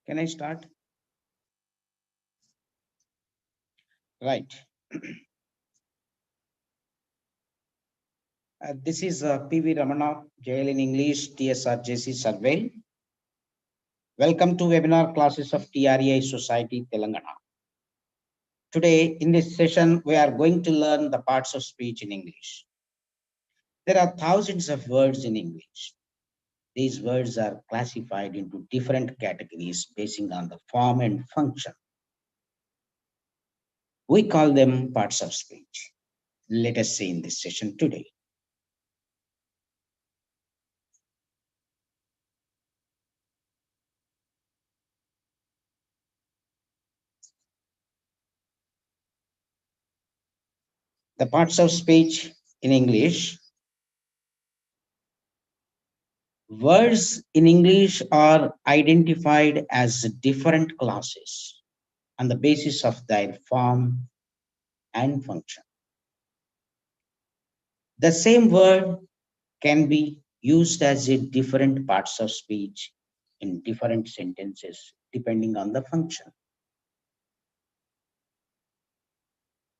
Can I start? Right. This is P.V.Ramana, JL in English, TSRJC Sarvail. Welcome to webinar classes of TREI Society, Telangana. Today, in this session, we are going to learn the parts of speech in English. There are thousands of words in English. These words are classified into different categories based on the form and function. We call them parts of speech. Let us see in this session today. The parts of speech in English. Words in English are identified as different classes on the basis of their form and function. The same word can be used as a different parts of speech in different sentences depending on the function.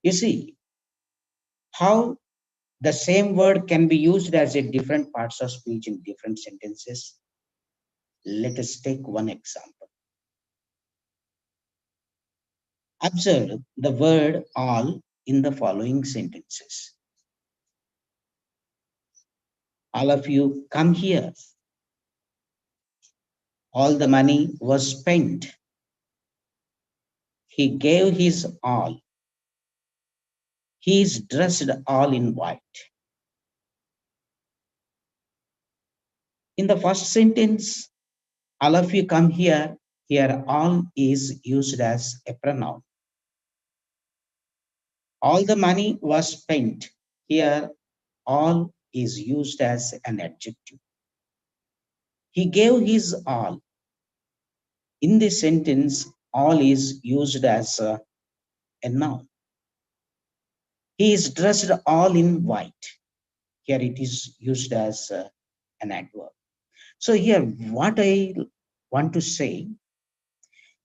You see how the same word can be used as a different parts of speech in different sentences. Let us take one example. Observe the word all in the following sentences. All of you come here. All the money was spent. He gave his all. He is dressed all in white. In the first sentence, all of you come here. Here, all is used as a pronoun. All the money was spent. Here, all is used as an adjective. He gave his all. In this sentence, all is used as a noun. He is dressed all in white. Here it is used as an adverb. So here what I want to say,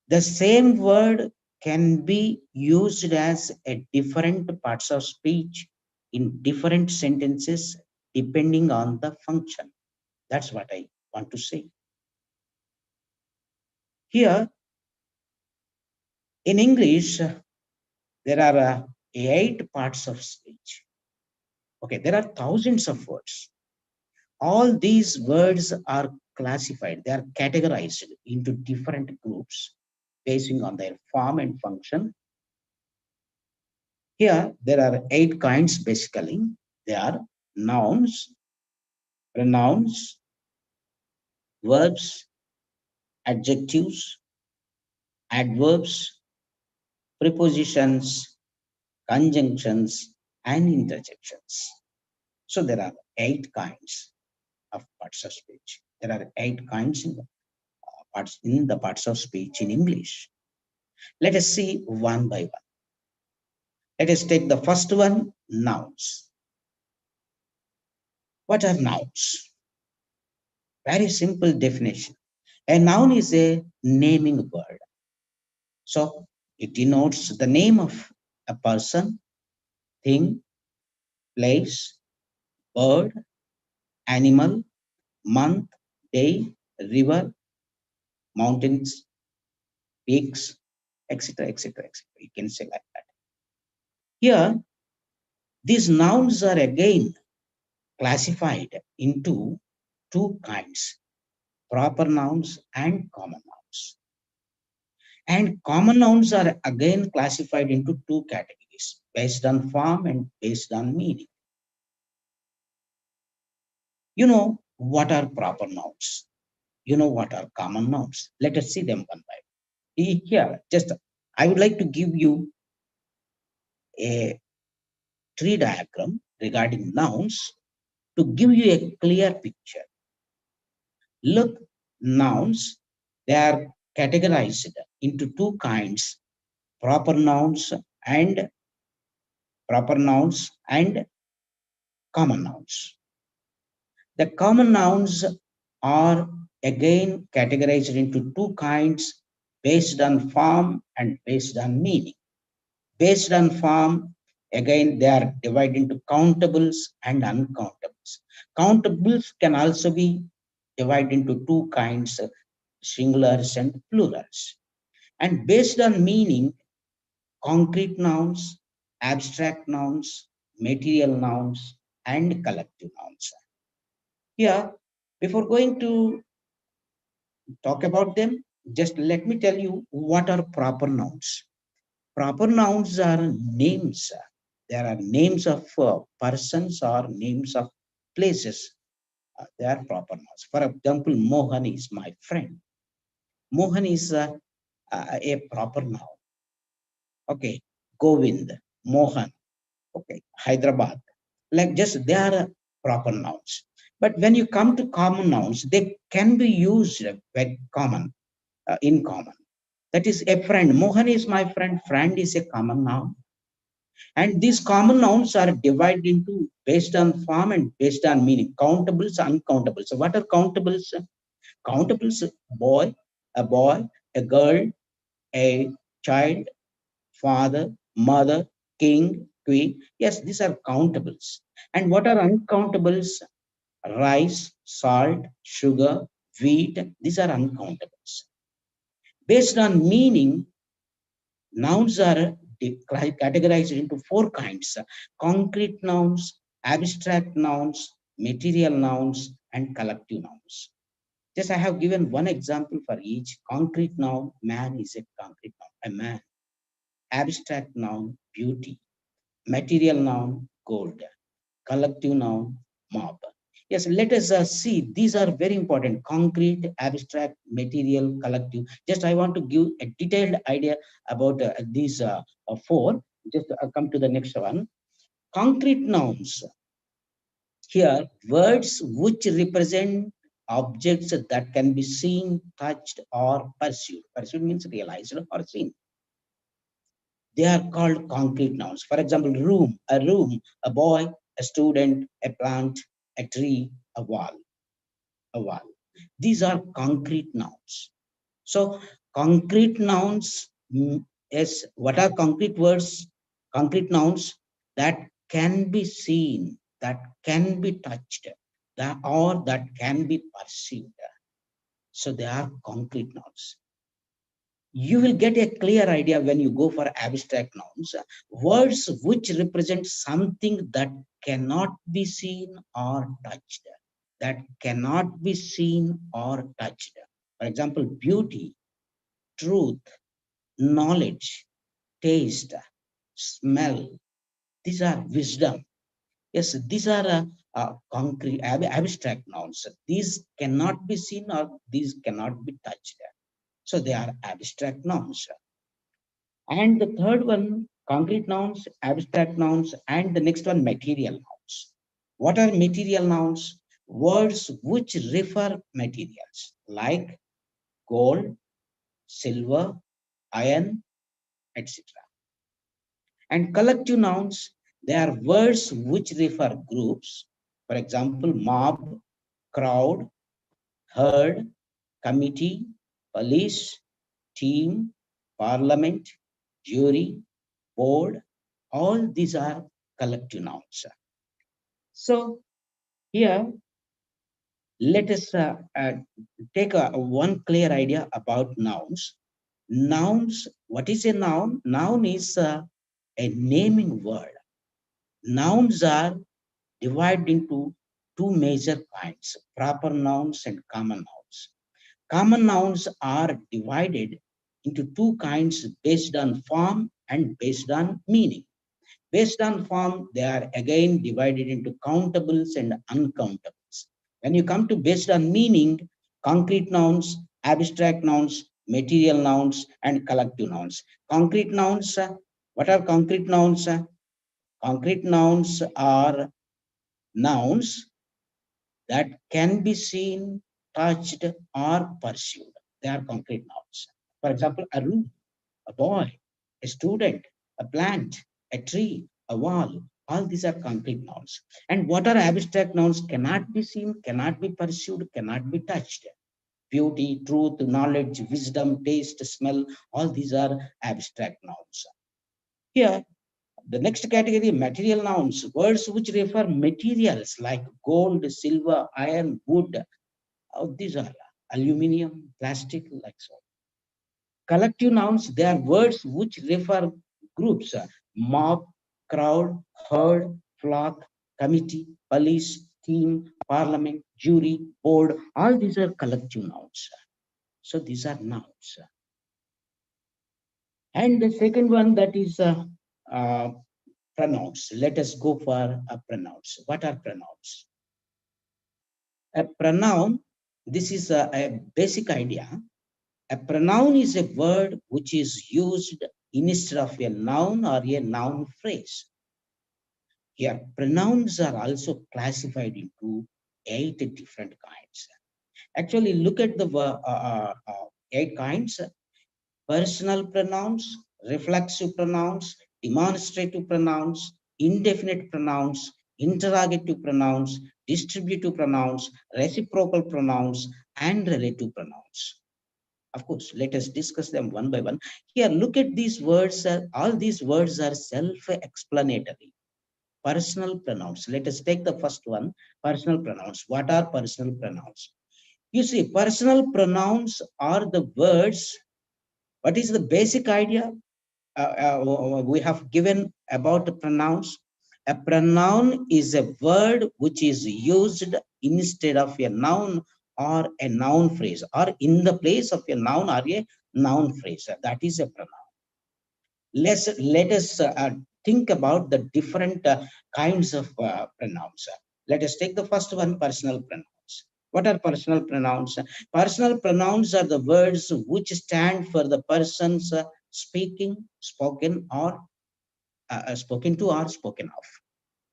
the same word can be used as a different parts of speech in different sentences depending on the function. That's what I want to say. Here in English, there are 8 parts of speech. Okay, there are thousands of words. All these words are classified, they are categorized into different groups based on their form and function. Here, there are 8 kinds basically. They are nouns, pronouns, verbs, adjectives, adverbs, prepositions, conjunctions, and interjections. So there are 8 kinds of parts of speech. There are 8 kinds in the parts of speech in English. Let us see one by one. Let us take the first one, nouns. What are nouns? Very simple definition. A noun is a naming word. So it denotes the name of a person, thing, place, bird, animal, month, day, river, mountains, peaks, etc., etc., etc. You can say like that. Here, these nouns are again classified into 2 kinds, proper nouns and common nouns. And common nouns are again classified into 2 categories based on form and based on meaning. You know what are proper nouns? You know what are common nouns? Let us see them one by one. Here, just I would like to give you a tree diagram regarding nouns to give you a clear picture. Look, nouns, they are categorized into 2 kinds, proper nouns and common nouns. The common nouns are again categorized into 2 kinds, based on form and based on meaning. Based on form, again, they are divided into countables and uncountables. Countables can also be divided into two kinds, singulars and plurals. And based on meaning, concrete nouns, abstract nouns, material nouns, and collective nouns. Here, before going to talk about them, just let me tell you what are proper nouns. Proper nouns are names. There are names of persons or names of places. They are proper nouns. For example, Mohan is my friend. Mohan is a proper noun. Okay, Govind, Mohan, okay, Hyderabad. Like just they are proper nouns. But when you come to common nouns, they can be used very common, in common. That is a friend. Mohan is my friend. Friend is a common noun. And these common nouns are divided into based on form and based on meaning. Countables, uncountables. So what are countables? Countables, boy, a girl, a child, father, mother, king, queen. Yes, these are countables. And what are uncountables? Rice, salt, sugar, wheat. These are uncountables. Based on meaning, nouns are categorized into four kinds: concrete nouns, abstract nouns, material nouns, and collective nouns. Just I have given one example for each. Concrete noun, man is a concrete noun, a man. Abstract noun, beauty. Material noun, gold. Collective noun, mob. Yes, let us see. These are very important: concrete, abstract, material, collective. Just I want to give a detailed idea about these four. Just come to the next one. Concrete nouns. Here, words which represent objects that can be seen, touched, or pursued. Pursued means realized or seen. They are called concrete nouns. For example, room, a boy, a student, a plant, a tree, a wall, a wall. These are concrete nouns. So concrete nouns is what are concrete words? Concrete nouns that can be seen, that can be touched, that or that can be perceived. So they are concrete nouns. You will get a clear idea when you go for abstract nouns. Words which represent something that cannot be seen or touched, that cannot be seen or touched. For example, beauty, truth, knowledge, taste, smell. These are wisdom. Yes, these are concrete, abstract nouns. These cannot be seen or these cannot be touched. So they are abstract nouns. And the third one, concrete nouns, abstract nouns, and the next one, material nouns. What are material nouns? Words which refer materials like gold, silver, iron, etc. And collective nouns, they are words which refer groups. For example, mob, crowd, herd, committee, police, team, parliament, jury, board. All these are collective nouns. So here, let us take one clear idea about nouns. Nouns, what is a noun? Noun is a naming word. Nouns are divided into two major kinds: proper nouns and common nouns. Common nouns are divided into two kinds based on form and based on meaning. Based on form, they are again divided into countables and uncountables. When you come to based on meaning, concrete nouns, abstract nouns, material nouns, and collective nouns. Concrete nouns, what are concrete nouns? Concrete nouns are nouns that can be seen, touched, or pursued. They are concrete nouns. For example, a room, a boy, a student, a plant, a tree, a wall. All these are concrete nouns. And what are abstract nouns? Cannot be seen, cannot be pursued, cannot be touched. Beauty, truth, knowledge, wisdom, taste, smell, all these are abstract nouns. Here, the next category, material nouns, words which refer materials like gold, silver, iron, wood. These are aluminium, plastic, like so. Collective nouns, they are words which refer groups, mob, crowd, herd, flock, committee, police, team, parliament, jury, board. All these are collective nouns. So these are nouns. And the second one, that is uh, pronouns. Let us go for pronouns. What are pronouns? A pronoun, this is a basic idea. A pronoun is a word which is used instead of a noun or a noun phrase. Here, pronouns are also classified into 8 different kinds. Actually, look at the 8 kinds: personal pronouns, reflexive pronouns, demonstrative pronouns, indefinite pronouns, interrogative pronouns, distributive pronouns, reciprocal pronouns, and relative pronouns. Of course, let us discuss them one by one. Here, look at these words. All these words are self-explanatory. Personal pronouns. Let us take the first one, personal pronouns. What are personal pronouns? You see, personal pronouns are the words. What is the basic idea we have given about the pronouns? A pronoun is a word which is used instead of a noun or a noun phrase, or in the place of a noun or a noun phrase. That is a pronoun. Let us think about the different kinds of pronouns. Let us take the first one, personal pronouns. What are personal pronouns? Personal pronouns are the words which stand for the persons speaking, spoken, or spoken to, or spoken of.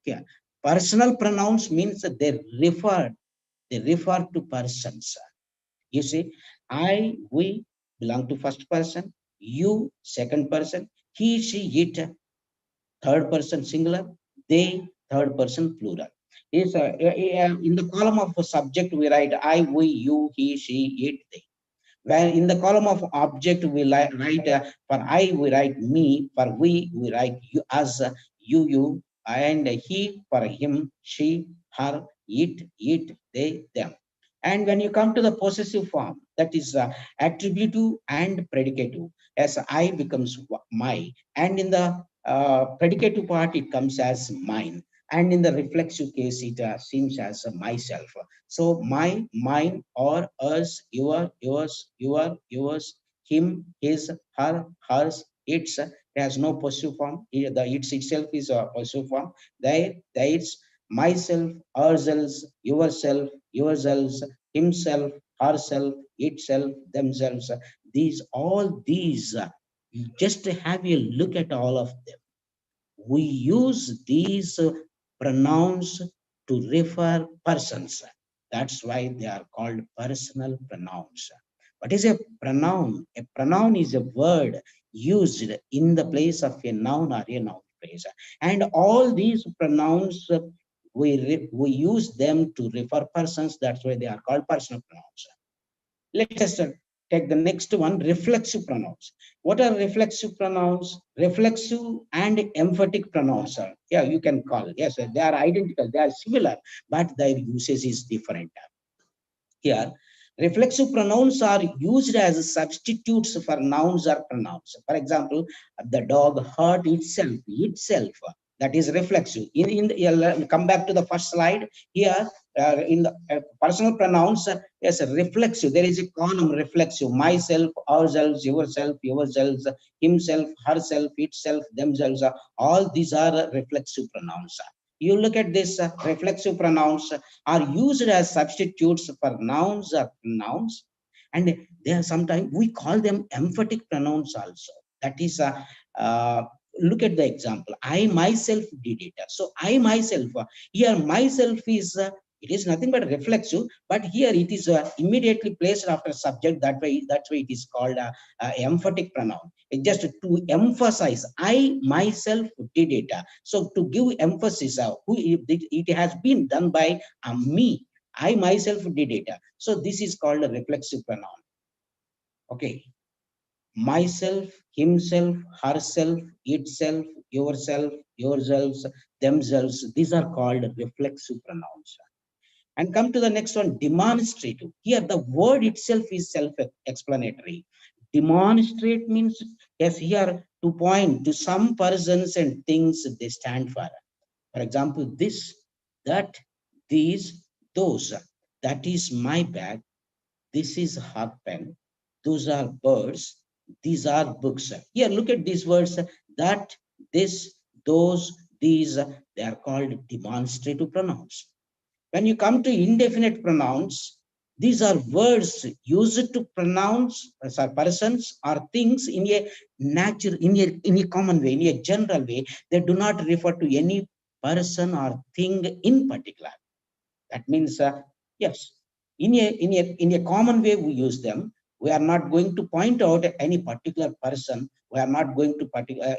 Yeah. Personal pronouns means that they refer to persons. You see, I, we belong to first person, you second person, he, she, it third person singular, they third person plural. Is in the column of a subject we write I, we, you, he, she, it, they. Where in the column of object we write for I we write me, for we write you, us, you, and he for him, she, her, they, them. And when you come to the possessive form, that is attributive and predicative, as I becomes my, and in the predicative part it comes as mine, and in the reflexive case it seems as myself. So my, mine, or us, yours, him, his, her, hers, its has no possessive form. The its itself is a possessive form. Theirs, myself, ourselves, yourselves, himself, herself, itself, themselves. All these, just have a look at all of them. We use these pronouns to refer persons. That's why they are called personal pronouns. What is a pronoun? A pronoun is a word used in the place of a noun or a noun phrase. And all these pronouns, we use them to refer persons. That's why they are called personal pronouns. Let us take the next one, reflexive pronouns. What are reflexive pronouns? Reflexive and emphatic pronouns are, yeah, you can call. Yes, they are identical, they are similar, but their usage is different. Here, reflexive pronouns are used as substitutes for nouns or pronouns. For example, the dog hurt itself. That is reflexive. Come back to the first slide. Here, in the personal pronouns, yes, reflexive. There is a column reflexive. Myself, ourselves, yourselves, himself, herself, itself, themselves. All these are reflexive pronouns. You look at this reflexive pronouns are used as substitutes for nouns or pronouns, and they are sometimes we call them emphatic pronouns also. That is uh, look at the example, I myself did it. So I myself, here myself is it is nothing but reflexive, but here it is immediately placed after subject. That's why it is called emphatic pronoun. It just to emphasize I myself did it. So to give emphasis, it has been done by me. I myself did it. So this is called a reflexive pronoun. Okay. Myself, himself, herself, itself, yourself, yourselves, themselves. These are called reflexive pronouns. And come to the next one, demonstrative. Here, the word itself is self-explanatory. Demonstrate means, yes, here to point to some persons and things they stand for. For example, this, that, these, those. That is my bag. This is her pen. Those are birds. These are books. Here, look at these words. That, this, those, these. They are called demonstrative pronouns. When you come to indefinite pronouns, these are words used to pronounce persons or things in a natural, in a common way, in a general way. They do not refer to any person or thing in particular. That means, yes, in a common way we use them. We are not going to point out any particular person. We are not going to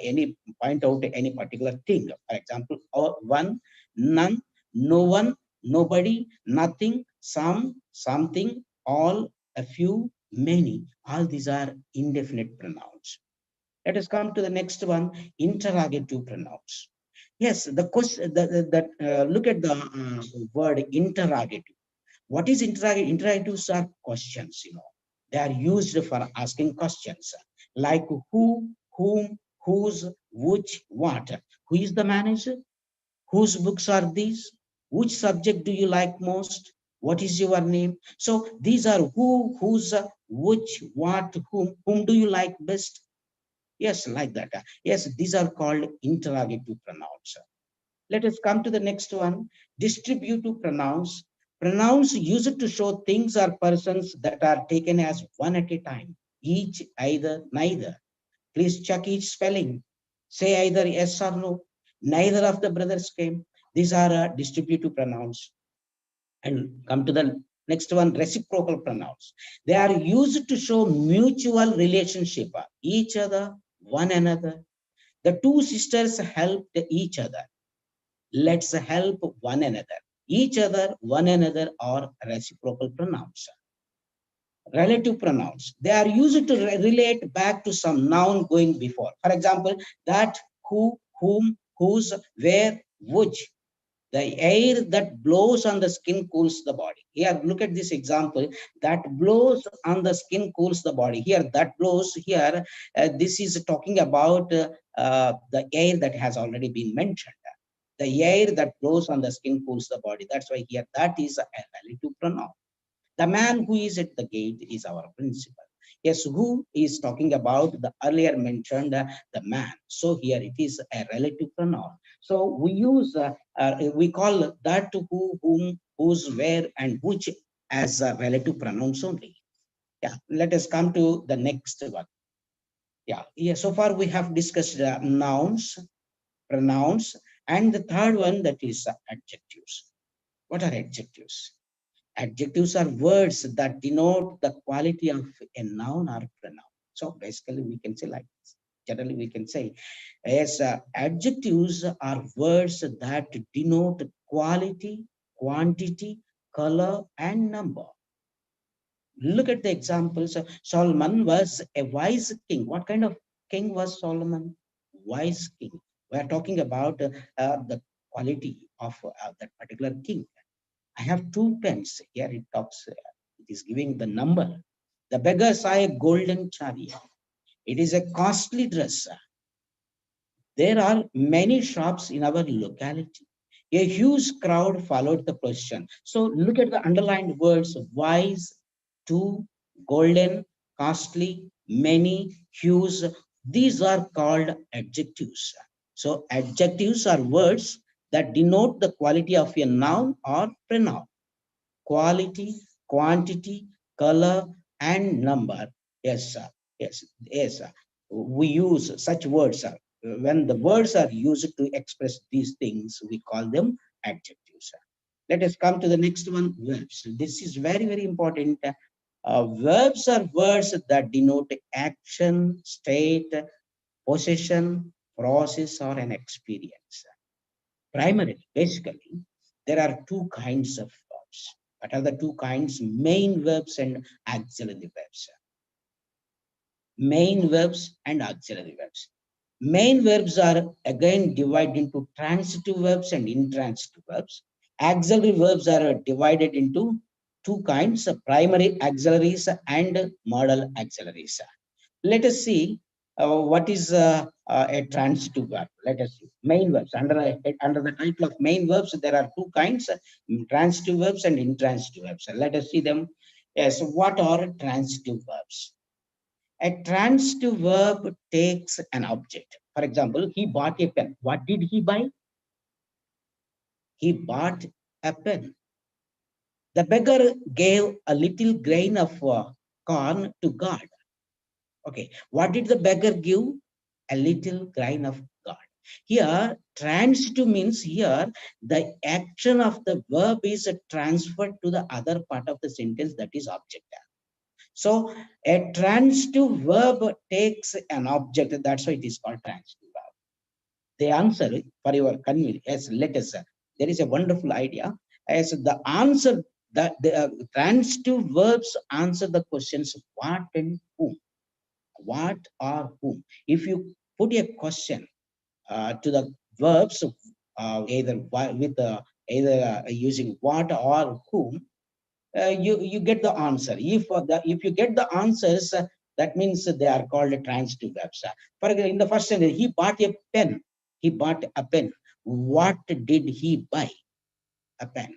any point out any particular thing. For example, one, none, no one, nobody, nothing, some, something, all, a few, many. All these are indefinite pronouns. Let us come to the next one, interrogative pronouns. Yes, the question that look at the word interrogative. What is interrogative? Interrogatives are questions, They are used for asking questions like who, whom, whose, which, what. Who is the manager? Whose books are these? Which subject do you like most? What is your name? So these are who, whose, which, what, whom do you like best? Yes, like that. Yes, these are called interrogative pronouns. Let us come to the next one, distributive pronouns. Pronouns used to show things or persons that are taken as one at a time. Each, either, neither. Please check each spelling. Say either yes or no. Neither of the brothers came. These are distributive pronouns. And come to the next one, reciprocal pronouns. They are used to show mutual relationship, each other, one another. The two sisters helped each other. Let's help one another. Each other, one another, or reciprocal pronouns. Relative pronouns. They are used to relate back to some noun going before. For example, that, who, whom, whose, where, which. The air that blows on the skin cools the body. Here, look at this example. That blows on the skin cools the body. Here, that blows. Here, this is talking about the air that has already been mentioned. The air that blows on the skin cools the body. That's why here that is a relative pronoun. The man who is at the gate is our principal. Yes, who is talking about the earlier mentioned the man. So here it is a relative pronoun. So we use, we call that to who, whom, whose, where, and which as relative pronouns only. Yeah, let us come to the next one. Yeah. So far we have discussed nouns, pronouns, and the third one, that is adjectives. What are adjectives? Adjectives are words that denote the quality of a noun or pronoun. So basically, we can say like this. Generally, we can say, yes, adjectives are words that denote quality, quantity, color, and number. Look at the examples. Solomon was a wise king. What kind of king was Solomon? Wise king. We are talking about the quality of that particular king. I have two pens. Here it talks, it is giving the number. The beggar saw a golden chariot. It is a costly dress. There are many shops in our locality. A huge crowd followed the procession. So look at the underlined words, wise, two, golden, costly, many, huge. These are called adjectives. So adjectives are words that denote the quality of a noun or pronoun. Quality, quantity, color, and number. Yes, sir. Yes, yes, sir. We use such words, sir. When the words are used to express these things, we call them adjectives, sir. Let us come to the next one, verbs. This is very, very important. Verbs are words that denote action, state, possession, process, or an experience. Primarily, basically, there are two kinds of verbs. What are the two kinds? Main verbs and auxiliary verbs. Main verbs and auxiliary verbs. Main verbs are again divided into transitive verbs and intransitive verbs. Auxiliary verbs are divided into two kinds, primary auxiliaries and modal auxiliaries. Let us see what is a transitive verb. Let us see. Main verbs. Under the title of main verbs, there are two kinds, transitive verbs and intransitive verbs. Let us see them. Yes, what are transitive verbs? A transitive verb takes an object. For example, he bought a pen. What did he buy? He bought a pen. The beggar gave a little grain of corn to God. Okay, what did the beggar give? A little grain of God. Here, transitive means here the action of the verb is transferred to the other part of the sentence, that is object. So a transitive verb takes an object. That's why it is called transitive verb. The answer for your convenience, as let us, there is a wonderful idea. As the answer, that the transitive verbs answer the questions what and whom. What or whom. If you put a question to the verbs, either with either using what or whom, you get the answer. If you get the answers, that means they are called transitive verbs. For example, in the first sentence, he bought a pen. He bought a pen. What did he buy? A pen.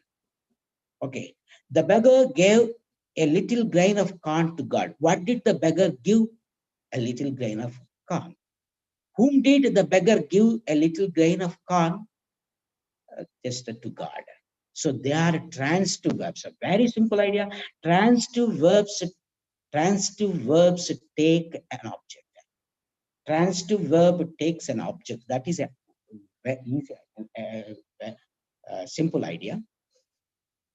Okay. The beggar gave a little grain of corn to God. What did the beggar give? A little grain of corn. Whom did the beggar give a little grain of corn? Just to God. So they are transitive verbs. A very simple idea. Transitive verbs take an object. Transitive verb takes an object. That is a very easy, simple idea.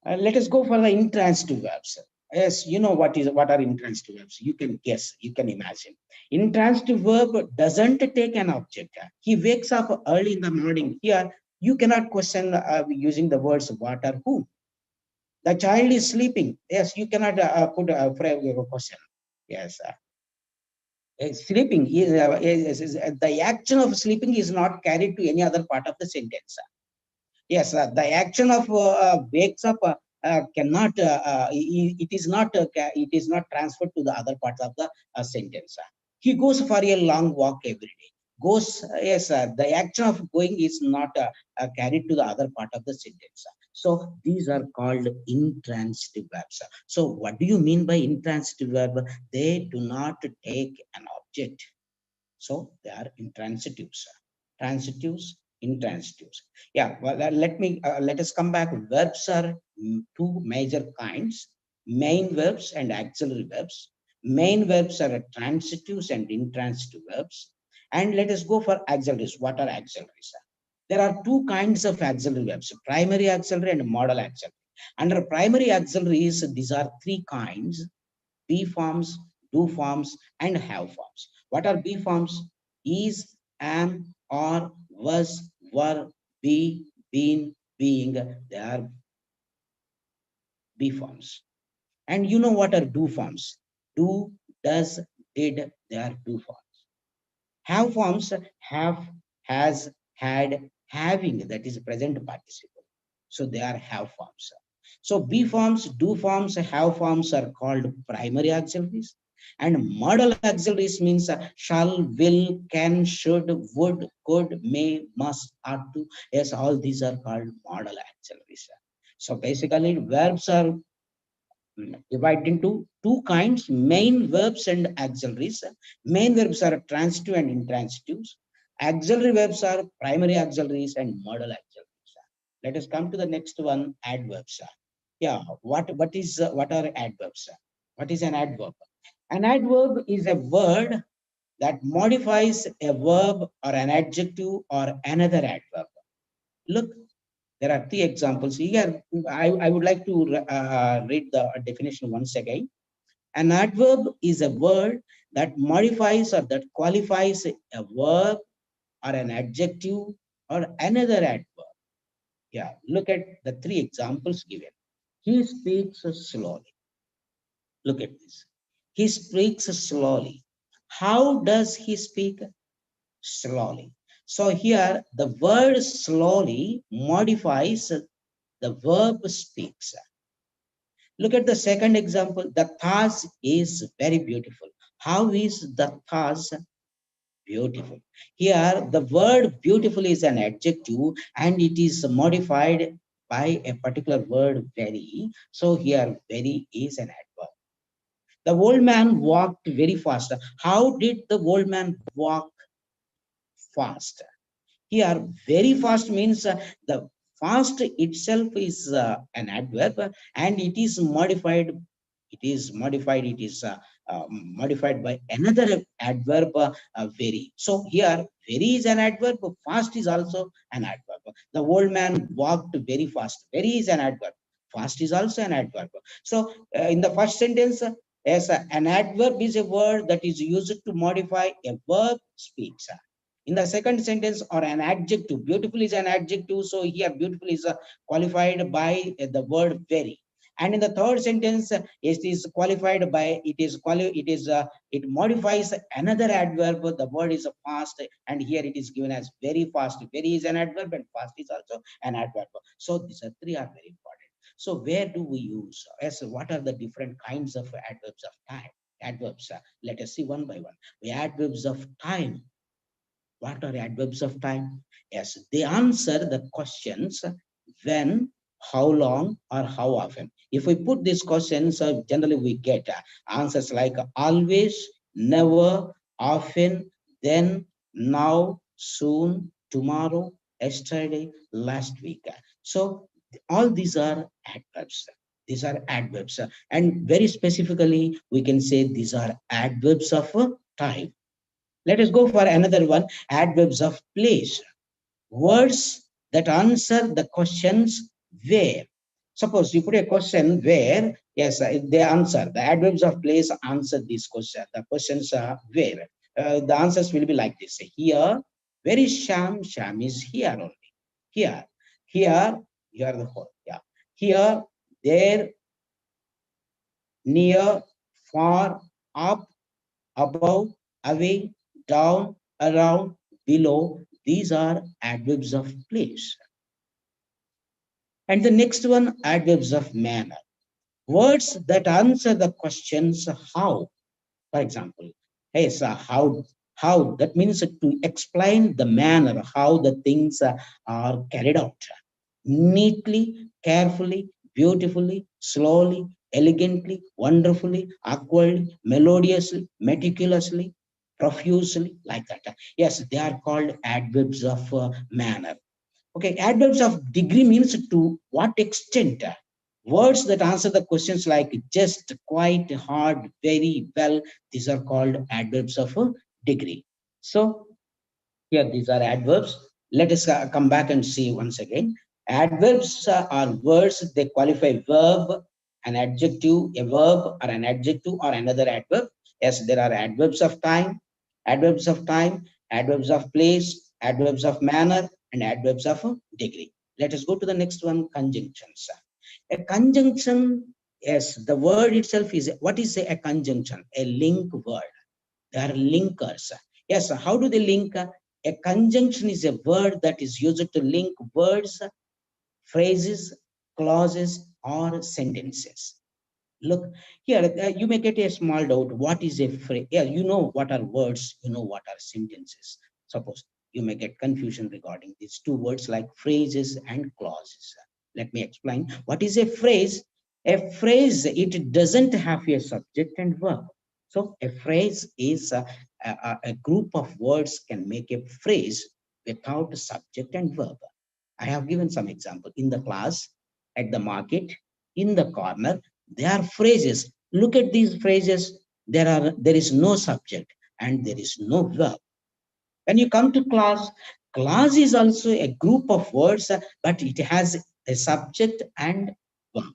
Let us go for the intransitive verbs. Yes, you know what are intransitive verbs. You can guess, you can imagine. Intransitive verb doesn't take an object. He wakes up early in the morning. Here, you cannot question using the words what or who. The child is sleeping. Yes, you cannot put a question. Yes, sleeping the action of sleeping is not carried to any other part of the sentence. Yes, the action of wakes up cannot. It is not transferred to the other parts of the sentence. He goes for a long walk every day. Goes. Yes, the action of going is not carried to the other part of the sentence. So these are called intransitive verbs. So what do you mean by intransitive verb? They do not take an object. So they are intransitives. Transitives, intransitives. Yeah, well, let us come back. Verbs are two major kinds: main verbs and auxiliary verbs. Main verbs are transitives and intransitive verbs. And let us go for auxiliaries. What are auxiliaries? There are two kinds of auxiliary verbs: primary auxiliary and modal auxiliary. Under primary auxiliaries, these are three kinds: be forms, do forms, and have forms. What are be forms? Is, am, are, was, were, be, been, being. They are be forms. And you know what are do forms? Do, does, did. They are do forms. Have forms: have, has, had, having. That is present participle. So they are have forms. So be forms, do forms, have forms are called primary auxiliaries. And modal auxiliaries means shall, will, can, should, would, could, may, must, ought to. Yes, all these are called modal auxiliaries. So basically, verbs are divided into two kinds: main verbs and auxiliaries. Main verbs are transitive and intransitives. Auxiliary verbs are primary auxiliaries and modal auxiliaries. Let us come to the next one: adverbs. Yeah, what are adverbs? What is an adverb? An adverb is a word that modifies a verb or an adjective or another adverb. Look, there are three examples here. I would like to read the definition once again. An adverb is a word that modifies or that qualifies a verb or an adjective or another adverb. Yeah, look at the three examples given. He speaks slowly. Look at this. He speaks slowly. How does he speak? Slowly. So here the word slowly modifies the verb speaks. Look at the second example. The task is very beautiful. How is the task beautiful? Here the word beautiful is an adjective and it is modified by a particular word very. So here very is an adverb. The old man walked very fast. How did the old man walk fast? Here, very fast means the fast itself is an adverb and it is modified. It is modified. It is modified by another adverb, very. So here, very is an adverb. Fast is also an adverb. The old man walked very fast. Very is an adverb. Fast is also an adverb. So in the first sentence, as an adverb is a word that is used to modify a verb speaks. In the second sentence, or an adjective, beautiful is an adjective, so here beautiful is qualified by the word very. And in the third sentence, it is qualified by, it modifies another adverb. The word is fast, and here it is given as very fast. Very is an adverb and fast is also an adverb. So these are three are very important. So where do we use, as what are the different kinds of adverbs of time? Adverbs, let us see one by one. The adverbs of time. What are adverbs of time? Yes, they answer the questions when, how long, or how often. If we put these questions, generally we get answers like always, never, often, then, now, soon, tomorrow, yesterday, last week. So all these are adverbs. These are adverbs. And very specifically, we can say these are adverbs of time. Let us go for another one, adverbs of place. Words that answer the questions where. Suppose you put a question where, yes, they answer. The adverbs of place answer this question. The questions are where. The answers will be like this. Here, where is Sham? Sham is here only. Here, here, here the whole. Yeah. Here, there, near, far, up, above, away, down, around, below. These are adverbs of place. And the next one, adverbs of manner. Words that answer the questions how. For example, hey, so how, that means to explain the manner, how the things are carried out. Neatly, carefully, beautifully, slowly, elegantly, wonderfully, awkwardly, melodiously, meticulously, profusely, like that. Yes, they are called adverbs of manner. Okay, adverbs of degree means to what extent. Words that answer the questions like just, quite, hard, very, well, these are called adverbs of degree. So here, these are adverbs. Let us come back and see once again. Adverbs are words, they qualify verb, an adjective, a verb, or an adjective, or another adverb. Yes, there are adverbs of time, adverbs of place, adverbs of manner, and adverbs of degree. Let us go to the next one, conjunctions. A conjunction, yes, the word itself is, what is a conjunction? A link word. They are linkers. Yes, how do they link? A conjunction is a word that is used to link words, phrases, clauses, or sentences. Look here, you may get a small doubt. What is a phrase? Yeah, you know what are words, you know what are sentences. Suppose you may get confusion regarding these two words like phrases and clauses. Let me explain. What is a phrase? A phrase, it doesn't have a subject and verb. So a phrase is a group of words can make a phrase without subject and verb. I have given some example in the class, at the market, in the corner. They are phrases. Look at these phrases. There is no subject and there is no verb. When you come to class, class is also a group of words, but it has a subject and verb.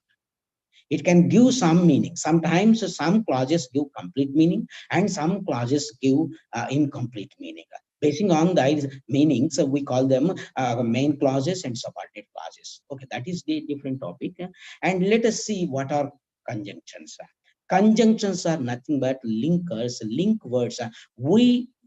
It can give some meaning. Sometimes some clauses give complete meaning and some clauses give incomplete meaning. Basing on the meanings, we call them main clauses and subordinate clauses. Okay, that is the different topic. And let us see what are conjunctions. Conjunctions are nothing but linkers, link words.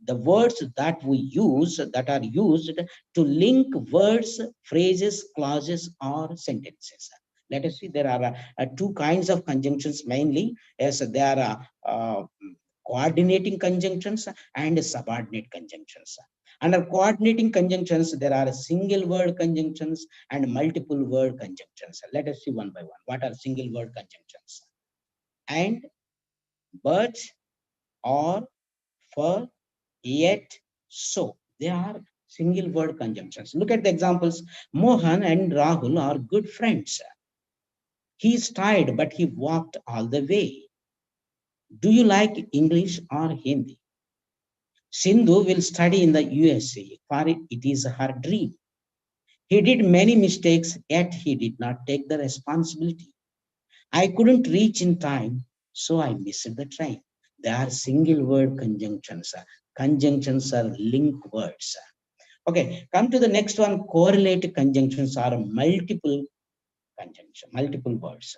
The words that we use, that are used to link words, phrases, clauses, or sentences. Let us see, there are two kinds of conjunctions mainly. Yes, there are coordinating conjunctions and subordinate conjunctions. Under coordinating conjunctions, there are single word conjunctions and multiple word conjunctions. Let us see one by one. What are single word conjunctions? And, but, or, for, yet, so. They are single word conjunctions. Look at the examples. Mohan and Rahul are good friends. He is tired, but he walked all the way. Do you like English or Hindi? Sindhu will study in the USA, for it is her dream. He did many mistakes, yet he did not take the responsibility. I couldn't reach in time, so I missed the train. They are single word conjunctions. Conjunctions are link words. Okay, come to the next one. Correlated conjunctions are multiple conjunction, multiple words.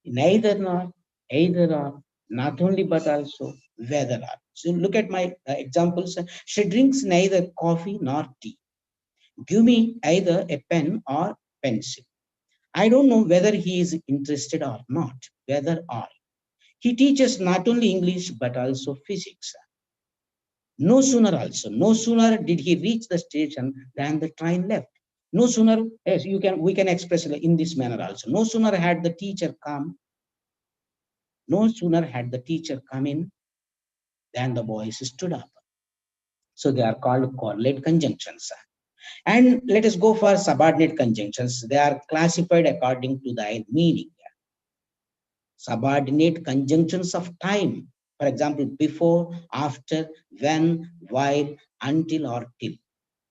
Neither nor, either or, not only but also, whether or. So look at my examples. She drinks neither coffee nor tea. Give me either a pen or pencil. I don't know whether he is interested or not, whether or. He teaches not only English but also physics. No sooner did he reach the station than the train left. No sooner, yes, we can express it in this manner also. No sooner had the teacher come, no sooner had the teacher come in than the boys stood up. So they are called correlate conjunctions. And let us go for subordinate conjunctions. They are classified according to their meaning. Subordinate conjunctions of time. For example, before, after, when, while, until, or till.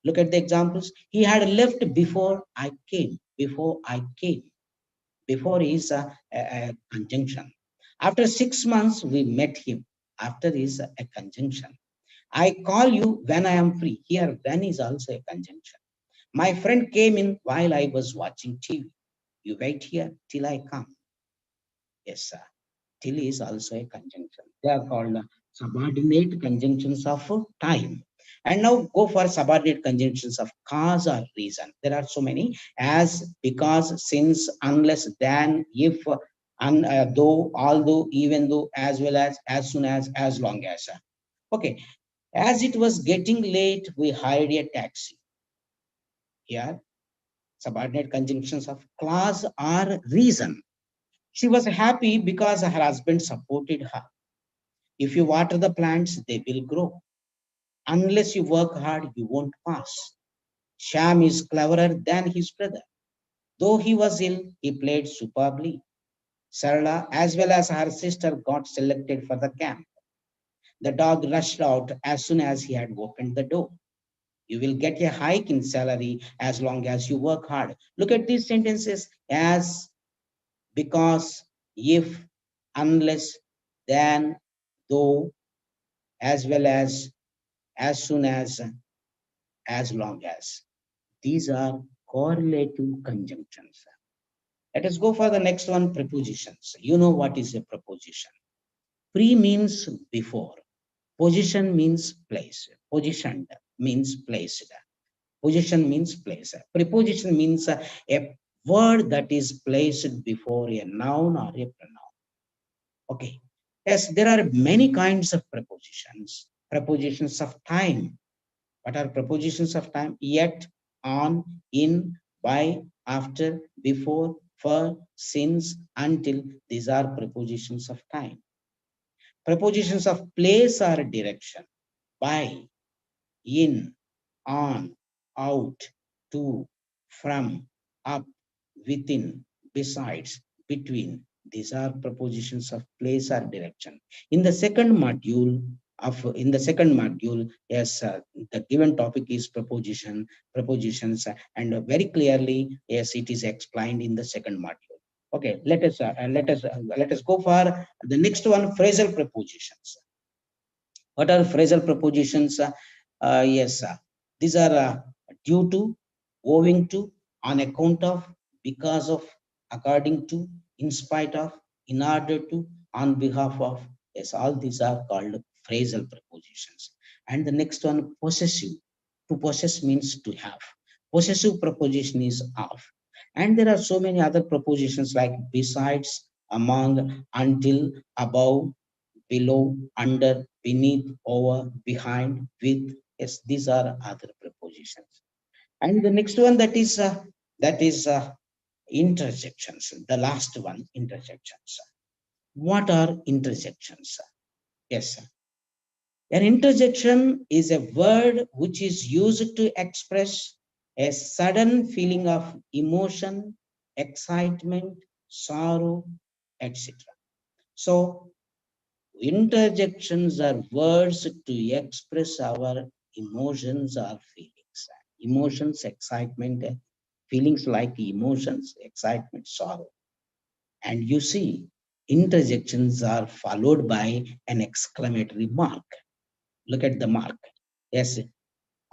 Look at the examples. He had left before I came. Before I came. Before is a conjunction. After 6 months, we met him. After is a conjunction. I call you when I am free. Here, when is also a conjunction. My friend came in while I was watching TV. You wait here till I come. Yes, sir. Till is also a conjunction. They are called subordinate conjunctions of time. And now go for subordinate conjunctions of cause or reason. There are so many: as, because, since, unless, then, if, though, although, even though, as well as soon as long as. Okay, as it was getting late, we hired a taxi. Here, subordinate conjunctions of clause or reason. She was happy because her husband supported her. If you water the plants, they will grow. Unless you work hard, you won't pass. Sham is cleverer than his brother. Though he was ill, he played superbly. Sarla, as well as her sister, got selected for the camp. The dog rushed out as soon as he had opened the door. You will get a hike in salary as long as you work hard. Look at these sentences: as, because, if, unless, then, though, as well as soon as long as. These are correlative conjunctions. Let us go for the next one, prepositions. You know what is a preposition. Pre means before. Position means place. Positioned means placed. Position means place. Preposition means a word that is placed before a noun or a pronoun. Okay. Yes, there are many kinds of prepositions. Prepositions of time. What are prepositions of time? Yet, on, in, by, after, before, for, since, until. These are prepositions of time. Prepositions of place or direction. By, in, on, out, to, from, up, within, besides, between. These are prepositions of place or direction. In the second module yes, the given topic is prepositions, and very clearly, yes, it is explained in the second module. Okay, let us go for the next one, phrasal prepositions. What are phrasal prepositions? Yes, these are due to, owing to, on account of, because of, according to, in spite of, in order to, on behalf of. Yes, all these are called phrasal prepositions. And the next one, possessive. To possess means to have. Possessive preposition is of. And there are so many other prepositions like besides, among, until, above, below, under, beneath, over, behind, with. Yes, these are other prepositions. And the next one, that is interjections. The last one, interjections. What are interjections? Yes, an interjection is a word which is used to express a sudden feeling of emotion, excitement, sorrow, etc. So interjections are words to express our emotions or feelings. Emotions, excitement, feelings like emotions, excitement, sorrow. And you see, interjections are followed by an exclamatory mark. Look at the mark. Yes,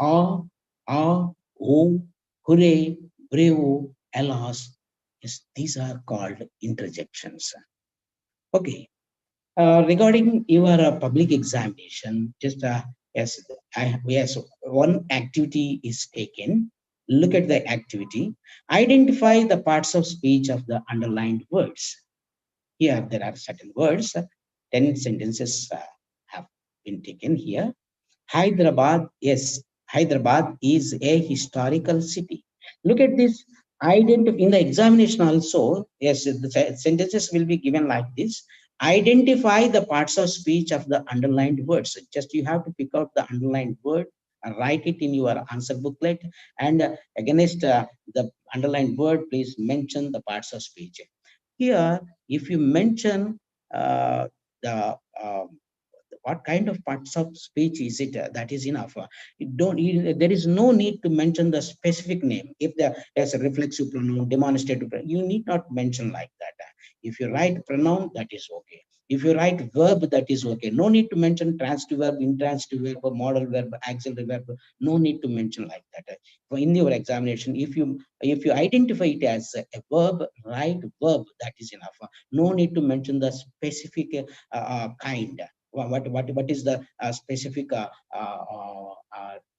ah, ah, oh, hooray, bravo, alas. Yes, these are called interjections. Okay, regarding your public examination, just yes, yes, one activity is taken. Look at the activity. Identify the parts of speech of the underlined words. Here, there are certain words. 10 sentences have been taken here. Hyderabad, yes, Hyderabad is a historical city. Look at this. In the examination also, yes, the sentences will be given like this. Identify the parts of speech of the underlined words. Just you have to pick out the underlined word and write it in your answer booklet. And against the underlined word, please mention the parts of speech. Here, if you mention the what kind of parts of speech is it, that is enough. There is no need to mention the specific name. If there is a reflexive pronoun, demonstrative pronoun, you need not mention like that. If you write pronoun, that is okay. If you write verb, that is okay. No need to mention transitive verb, intransitive verb, modal verb, auxiliary verb. No need to mention like that. In your examination, if you identify it as a verb, write verb, that is enough. No need to mention the specific kind. What is the specific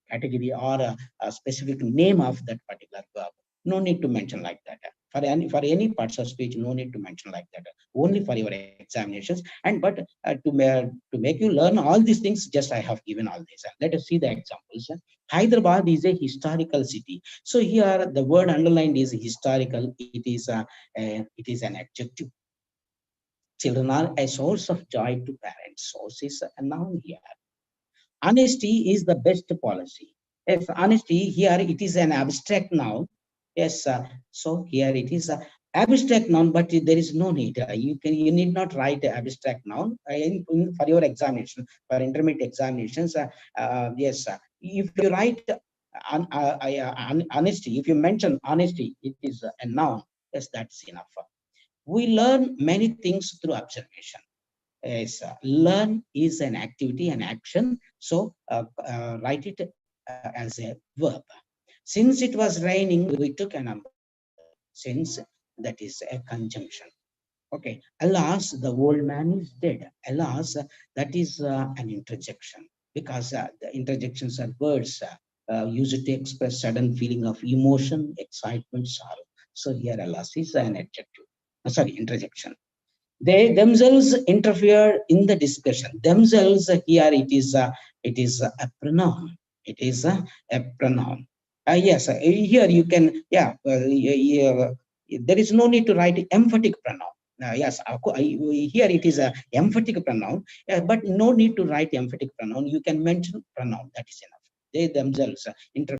category or a specific name of that particular verb. No need to mention like that. For any parts of speech, no need to mention like that. Only for your examinations. And but to make you learn all these things, just I have given all this. Let us see the examples. Hyderabad is a historical city. So here the word underlined is historical. It is an adjective. Children are a source of joy to parents. Source is a noun here. Honesty is the best policy. Yes, honesty here it is an abstract noun. Yes, so here it is a abstract noun, but there is no need. You need not write abstract noun for your examination, for intermediate examinations. Yes, if you write honesty, if you mention honesty, it is a noun. Yes, that's enough. We learn many things through observation. Yes, learn is an activity, an action. So write it as a verb. Since it was raining, we took an umbrella. Since, that is a conjunction. Okay. Alas, the old man is dead. Alas, that is an interjection, because the interjections are words used to express sudden feeling of emotion, excitement, sorrow. So here, alas is an adjective. Sorry, interjection. They themselves interfere in the discussion. Themselves, here it is a pronoun. It is a pronoun. Yes, here you can, yeah, yeah, there is no need to write emphatic pronoun. Yes, here it is a emphatic pronoun, but no need to write emphatic pronoun. You can mention pronoun, that is enough. They themselves interfere